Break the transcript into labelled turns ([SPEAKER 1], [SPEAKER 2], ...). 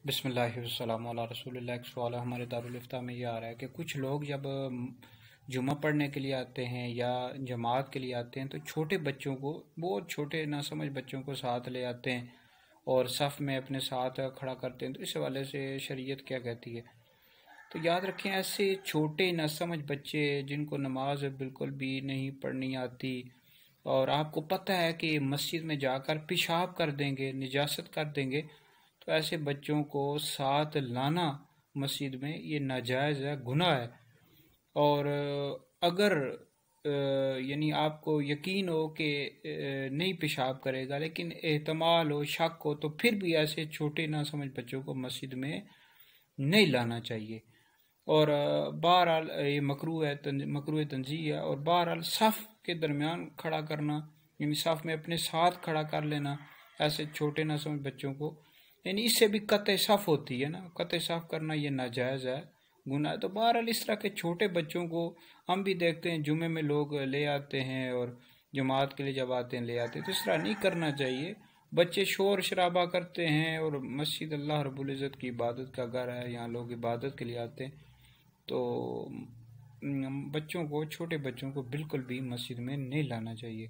[SPEAKER 1] بسم اللہ والسلام علی رسول اللہ۔ ایک سوال ہمارے دارالفتہ میں یہ آ رہا ہے کہ کچھ لوگ جب جمعہ پڑھنے کے لیے آتے ہیں یا جماعت کے لیے آتے ہیں تو چھوٹے بچوں کو، بہت چھوٹے ناسمجھ بچوں کو ساتھ لے آتے ہیں اور صف میں اپنے ساتھ کھڑا کرتے ہیں، تو اس حوالے سے شریعت کیا کہتی ہے؟ تو یاد رکھیں، ایسے چھوٹے ناسمجھ بچے جن کو نماز بالکل بھی نہیں پڑھنی آتی اور آپ کو پتہ ہے کہ مسجد میں جا کر پیشاب کر دیں گے، نجاست کر دیں گے، تو ایسے بچوں کو ساتھ لانا مسجد میں یہ ناجائز ہے، گناہ ہے۔ اور اگر یعنی آپ کو یقین ہو کہ نہیں پیشاب کرے گا لیکن احتمال ہو، شک ہو، تو پھر بھی ایسے چھوٹے نہ سمجھ بچوں کو مسجد میں نہیں لانا چاہیے۔ اور بہرحال یہ مکروہ تنزیہ ہے، اور بہرحال صف کے درمیان کھڑا کرنا، یعنی صف میں اپنے ساتھ کھڑا کر لینا ایسے چھوٹے نہ سمجھ بچوں کو، یعنی اس سے بھی قطع صف ہوتی ہے نا، قطع صف کرنا یہ ناجائز ہے، گناہ ہے۔ تو بہرحال اس طرح کے چھوٹے بچوں کو ہم بھی دیکھتے ہیں جمعے میں لوگ لے آتے ہیں، اور جماعت کے لیے جب آتے ہیں لے آتے ہیں، تو اس طرح نہیں کرنا چاہیے۔ بچے شور شرابہ کرتے ہیں، اور مسجد اللہ رب العزت کی عبادت کا گھر ہے، یہاں لوگ عبادت کے لیے آتے ہیں، تو بچوں کو، چھوٹے بچوں کو بالکل بھی مسجد میں نہیں لانا چاہیے۔